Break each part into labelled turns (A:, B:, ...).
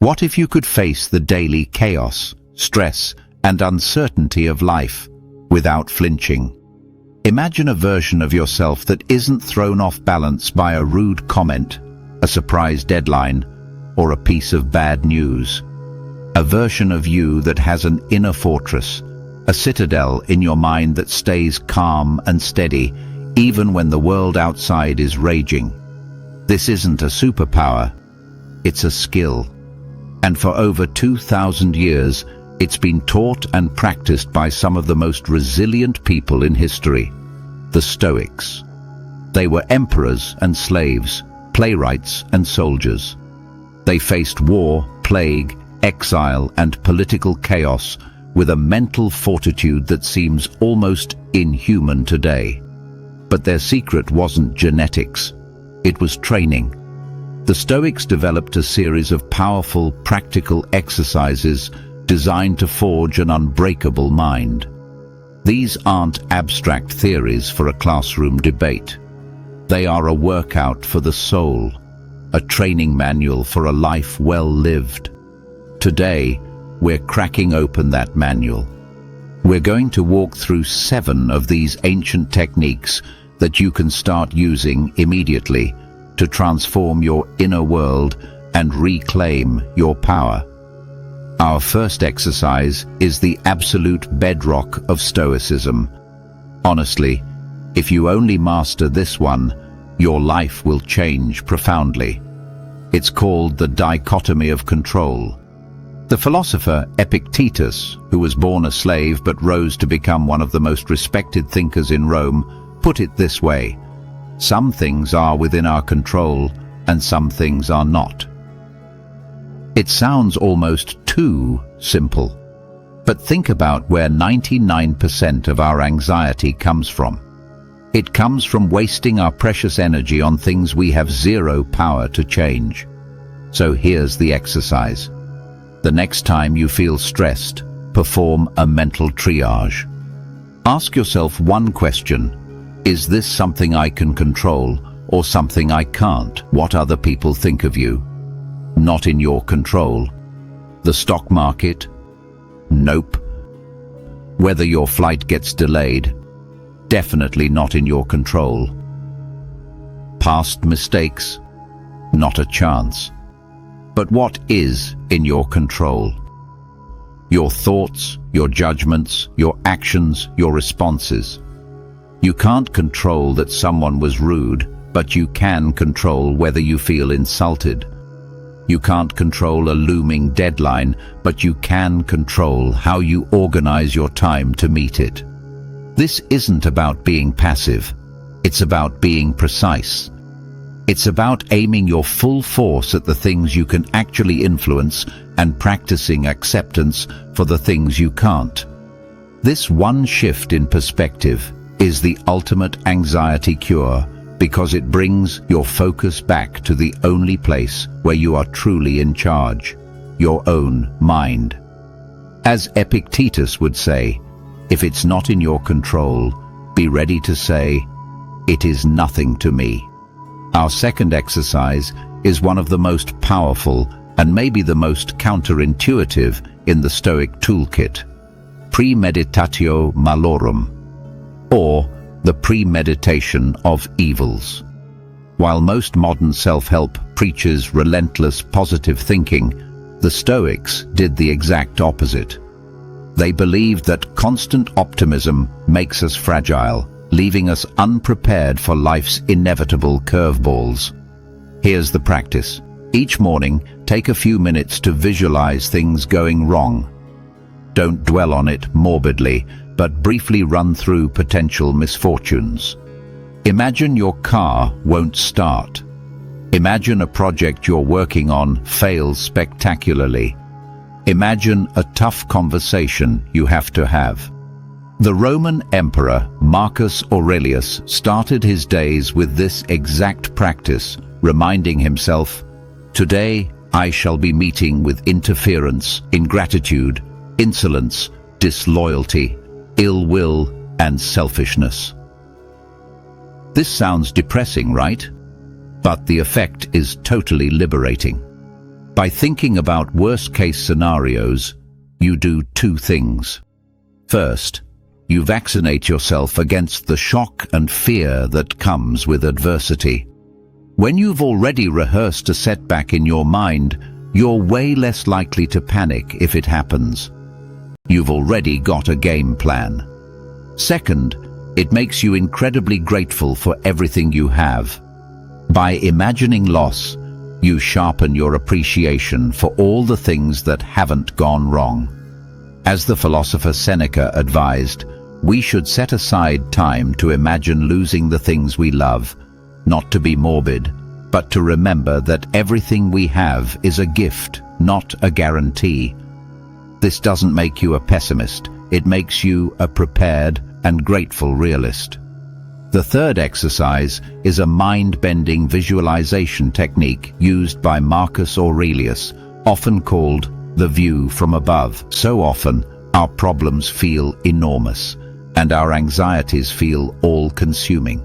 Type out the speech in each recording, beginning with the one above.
A: What if you could face the daily chaos, stress, and uncertainty of life without flinching? Imagine a version of yourself that isn't thrown off balance by a rude comment, a surprise deadline, or a piece of bad news. A version of you that has an inner fortress, a citadel in your mind that stays calm and steady, even when the world outside is raging. This isn't a superpower, it's a skill. And for over 2,000 years, it's been taught and practiced by some of the most resilient people in history, the Stoics. They were emperors and slaves, playwrights and soldiers. They faced war, plague, exile, and political chaos with a mental fortitude that seems almost inhuman today. But their secret wasn't genetics, it was training. The Stoics developed a series of powerful, practical exercises designed to forge an unbreakable mind. These aren't abstract theories for a classroom debate. They are a workout for the soul, a training manual for a life well lived. Today, we're cracking open that manual. We're going to walk through 7 of these ancient techniques that you can start using immediately to transform your inner world and reclaim your power. Our first exercise is the absolute bedrock of Stoicism. Honestly, if you only master this one, your life will change profoundly. It's called the dichotomy of control. The philosopher Epictetus, who was born a slave but rose to become one of the most respected thinkers in Rome, put it this way: some things are within our control and some things are not. It sounds almost too simple, but think about where 99% of our anxiety comes from. It comes from wasting our precious energy on things we have zero power to change. So here's the exercise. The next time you feel stressed, perform a mental triage. Ask yourself one question: is this something I can control or something I can't? What other people think of you? Not in your control. The stock market? Nope. Whether your flight gets delayed? Definitely not in your control. Past mistakes? Not a chance. But what is in your control? Your thoughts, your judgments, your actions, your responses. You can't control that someone was rude, but you can control whether you feel insulted. You can't control a looming deadline, but you can control how you organize your time to meet it. This isn't about being passive. It's about being precise. It's about aiming your full force at the things you can actually influence and practicing acceptance for the things you can't. This one shift in perspective is the ultimate anxiety cure, because it brings your focus back to the only place where you are truly in charge, your own mind. As Epictetus would say, if it's not in your control, be ready to say, it is nothing to me. Our second exercise is one of the most powerful and maybe the most counterintuitive in the Stoic toolkit: premeditatio malorum, or the premeditation of evils. While most modern self-help preaches relentless positive thinking, the Stoics did the exact opposite. They believed that constant optimism makes us fragile, leaving us unprepared for life's inevitable curveballs. Here's the practice. Each morning, take a few minutes to visualize things going wrong. Don't dwell on it morbidly, but briefly run through potential misfortunes. Imagine your car won't start. Imagine a project you're working on fails spectacularly. Imagine a tough conversation you have to have. The Roman Emperor Marcus Aurelius started his days with this exact practice, reminding himself, "Today I shall be meeting with interference, ingratitude, insolence, disloyalty, ill will, and selfishness." This sounds depressing, right? But the effect is totally liberating. By thinking about worst-case scenarios, you do two things. First, you vaccinate yourself against the shock and fear that comes with adversity. When you've already rehearsed a setback in your mind, you're way less likely to panic if it happens. You've already got a game plan. Second, it makes you incredibly grateful for everything you have. By imagining loss, you sharpen your appreciation for all the things that haven't gone wrong. As the philosopher Seneca advised, we should set aside time to imagine losing the things we love, not to be morbid, but to remember that everything we have is a gift, not a guarantee. This doesn't make you a pessimist, it makes you a prepared and grateful realist. The third exercise is a mind-bending visualization technique used by Marcus Aurelius, often called the view from above. So often, our problems feel enormous, and our anxieties feel all-consuming.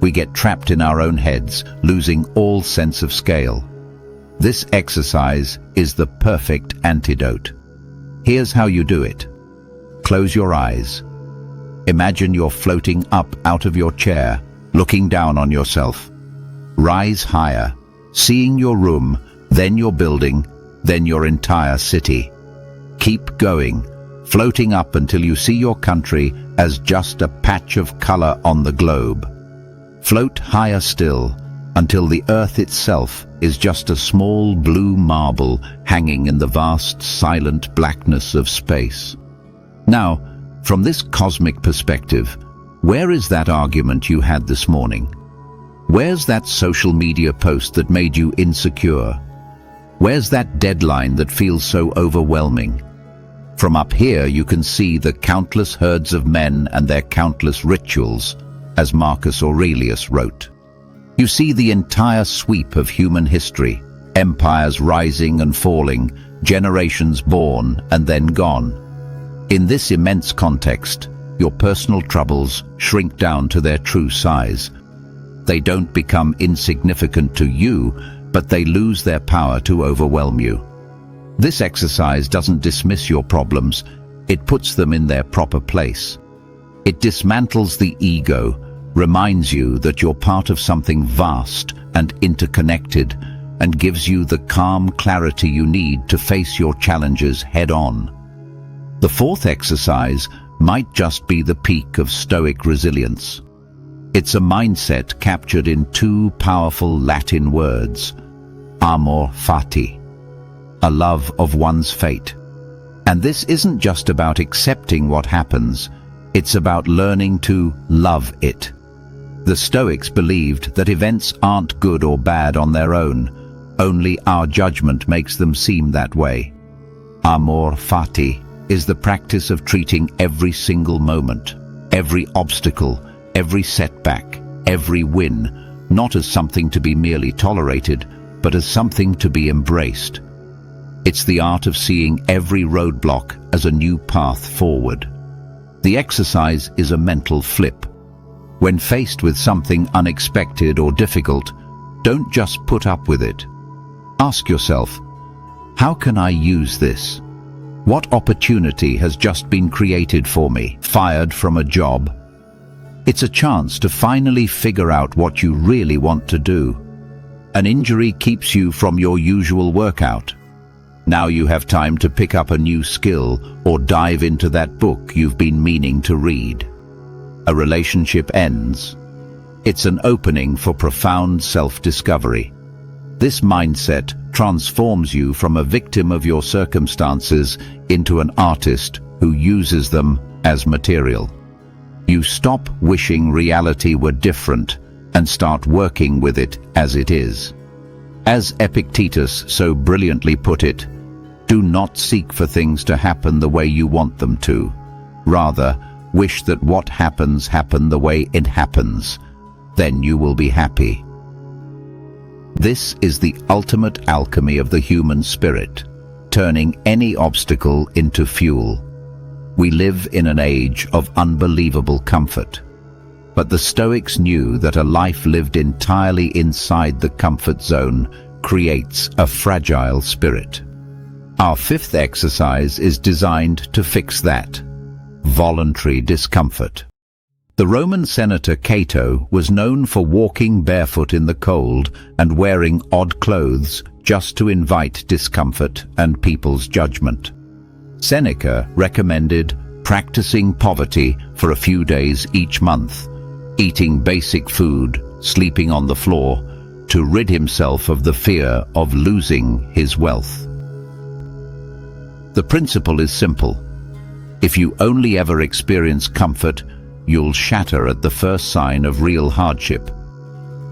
A: We get trapped in our own heads, losing all sense of scale. This exercise is the perfect antidote. Here's how you do it. Close your eyes. Imagine you're floating up out of your chair, looking down on yourself. Rise higher, seeing your room, then your building, then your entire city. Keep going, floating up until you see your country as just a patch of color on the globe. Float higher still, until the earth itself is just a small blue marble hanging in the vast, silent blackness of space. Now, from this cosmic perspective, where is that argument you had this morning? Where's that social media post that made you insecure? Where's that deadline that feels so overwhelming? From up here you can see the countless herds of men and their countless rituals, as Marcus Aurelius wrote. You see the entire sweep of human history, empires rising and falling, generations born and then gone. In this immense context, your personal troubles shrink down to their true size. They don't become insignificant to you, but they lose their power to overwhelm you. This exercise doesn't dismiss your problems, it puts them in their proper place. It dismantles the ego, reminds you that you're part of something vast and interconnected, and gives you the calm clarity you need to face your challenges head-on. The fourth exercise might just be the peak of Stoic resilience. It's a mindset captured in two powerful Latin words, amor fati, a love of one's fate. And this isn't just about accepting what happens, it's about learning to love it. The Stoics believed that events aren't good or bad on their own, only our judgment makes them seem that way. Amor fati is the practice of treating every single moment, every obstacle, every setback, every win, not as something to be merely tolerated, but as something to be embraced. It's the art of seeing every roadblock as a new path forward. The exercise is a mental flip. When faced with something unexpected or difficult, don't just put up with it. Ask yourself, how can I use this? What opportunity has just been created for me? Fired from a job? It's a chance to finally figure out what you really want to do. An injury keeps you from your usual workout. Now you have time to pick up a new skill or dive into that book you've been meaning to read. A relationship ends. It's an opening for profound self-discovery. This mindset transforms you from a victim of your circumstances into an artist who uses them as material. You stop wishing reality were different and start working with it as it is. As Epictetus so brilliantly put it, do not seek for things to happen the way you want them to. Rather, wish that what happens happen the way it happens. Then you will be happy. This is the ultimate alchemy of the human spirit, turning any obstacle into fuel. We live in an age of unbelievable comfort. But the Stoics knew that a life lived entirely inside the comfort zone creates a fragile spirit. Our fifth exercise is designed to fix that: voluntary discomfort. The Roman senator Cato was known for walking barefoot in the cold and wearing odd clothes just to invite discomfort and people's judgment. Seneca recommended practicing poverty for a few days each month, eating basic food, sleeping on the floor, to rid himself of the fear of losing his wealth. The principle is simple. If you only ever experience comfort, you'll shatter at the first sign of real hardship.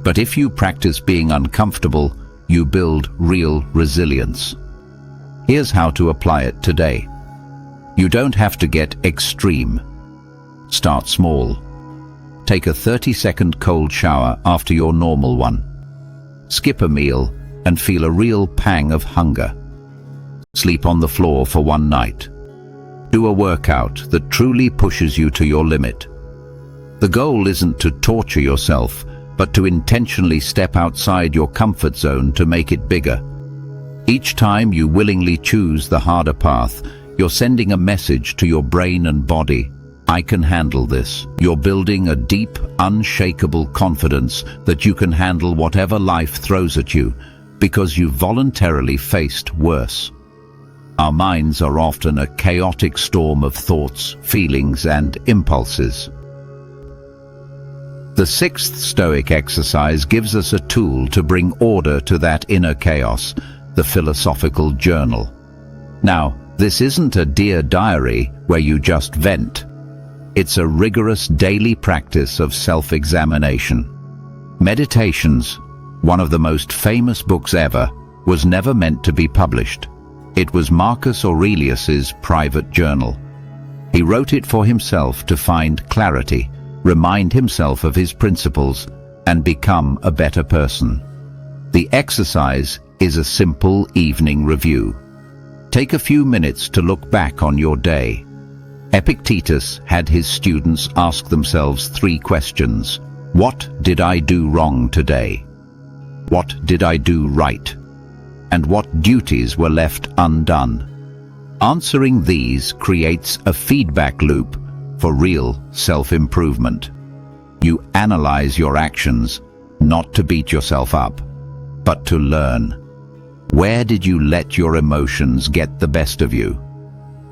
A: But if you practice being uncomfortable, you build real resilience. Here's how to apply it today. You don't have to get extreme. Start small. Take a 30-second cold shower after your normal one. Skip a meal and feel a real pang of hunger. Sleep on the floor for one night. Do a workout that truly pushes you to your limit. The goal isn't to torture yourself, but to intentionally step outside your comfort zone to make it bigger. Each time you willingly choose the harder path, you're sending a message to your brain and body: I can handle this. You're building a deep, unshakable confidence that you can handle whatever life throws at you, because you voluntarily faced worse. Our minds are often a chaotic storm of thoughts, feelings, and impulses. The sixth Stoic exercise gives us a tool to bring order to that inner chaos: the philosophical journal. Now, this isn't a dear diary where you just vent. It's a rigorous daily practice of self-examination. Meditations, one of the most famous books ever, was never meant to be published. It was Marcus Aurelius's private journal. He wrote it for himself to find clarity, remind himself of his principles, and become a better person. The exercise is a simple evening review. Take a few minutes to look back on your day. Epictetus had his students ask themselves 3 questions. What did I do wrong today? What did I do right? And what duties were left undone? Answering these creates a feedback loop for real self-improvement. You analyze your actions, not to beat yourself up, but to learn. Where did you let your emotions get the best of you?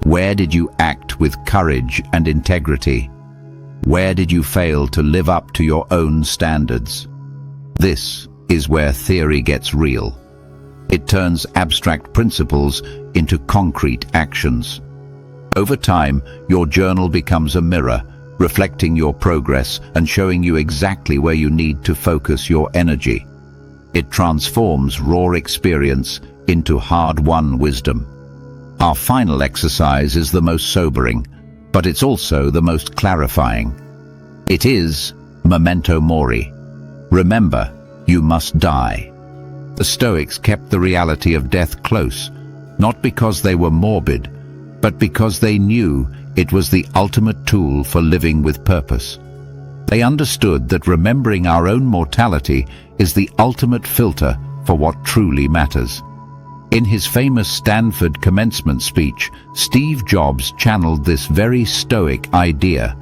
A: Where did you act with courage and integrity? Where did you fail to live up to your own standards? This is where theory gets real. It turns abstract principles into concrete actions. Over time, your journal becomes a mirror, reflecting your progress and showing you exactly where you need to focus your energy. It transforms raw experience into hard-won wisdom. Our final exercise is the most sobering, but it's also the most clarifying. It is memento mori. Remember, you must die. The Stoics kept the reality of death close, not because they were morbid, but because they knew it was the ultimate tool for living with purpose. They understood that remembering our own mortality is the ultimate filter for what truly matters. In his famous Stanford commencement speech, Steve Jobs channeled this very Stoic idea.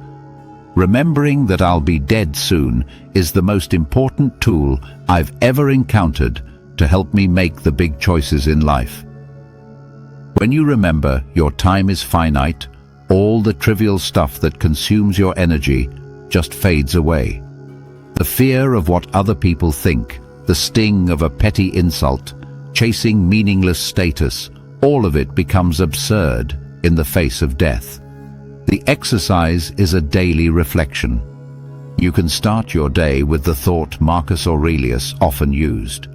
A: Remembering that I'll be dead soon is the most important tool I've ever encountered to help me make the big choices in life. When you remember your time is finite, all the trivial stuff that consumes your energy just fades away. The fear of what other people think, the sting of a petty insult, chasing meaningless status, all of it becomes absurd in the face of death. The exercise is a daily reflection. You can start your day with the thought Marcus Aurelius often used: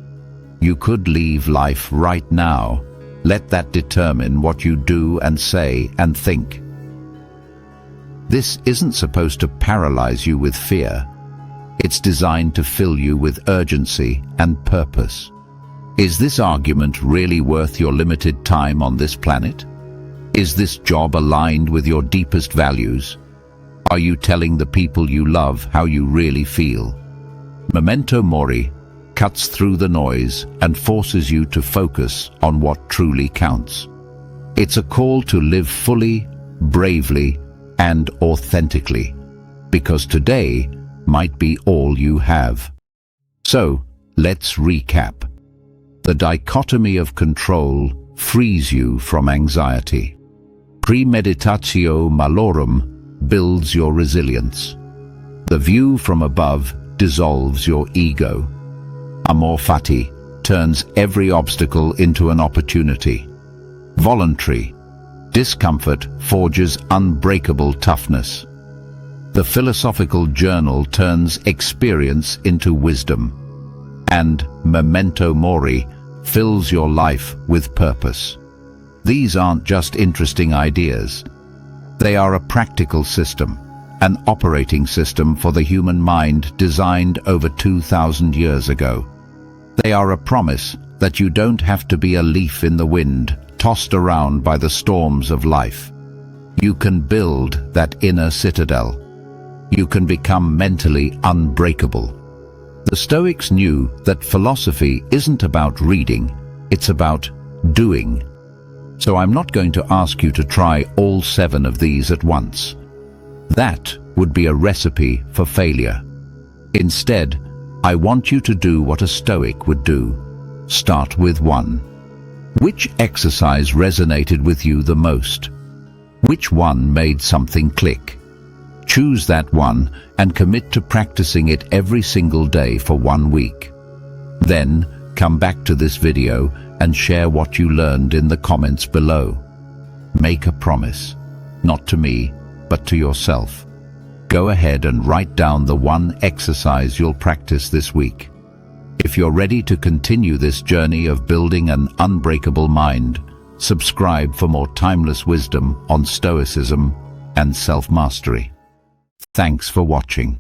A: you could leave life right now. Let that determine what you do and say and think. This isn't supposed to paralyze you with fear. It's designed to fill you with urgency and purpose. Is this argument really worth your limited time on this planet? Is this job aligned with your deepest values? Are you telling the people you love how you really feel? Memento mori cuts through the noise and forces you to focus on what truly counts. It's a call to live fully, bravely, and authentically, because today might be all you have. So, let's recap. The dichotomy of control frees you from anxiety. Premeditatio malorum builds your resilience. The view from above dissolves your ego. Amor fati turns every obstacle into an opportunity. Voluntary discomfort forges unbreakable toughness. The philosophical journal turns experience into wisdom. And memento mori fills your life with purpose. These aren't just interesting ideas. They are a practical system, an operating system for the human mind designed over 2,000 years ago. They are a promise that you don't have to be a leaf in the wind, tossed around by the storms of life. You can build that inner citadel. You can become mentally unbreakable. The Stoics knew that philosophy isn't about reading, it's about doing. So I'm not going to ask you to try all 7 of these at once. That would be a recipe for failure. Instead, I want you to do what a Stoic would do. Start with 1. Which exercise resonated with you the most? Which one made something click? Choose that one and commit to practicing it every single day for 1 week. Then, come back to this video and share what you learned in the comments below. Make a promise, not to me, but to yourself. Go ahead and write down the 1 exercise you'll practice this week. If you're ready to continue this journey of building an unbreakable mind, subscribe for more timeless wisdom on Stoicism and self-mastery. Thanks for watching.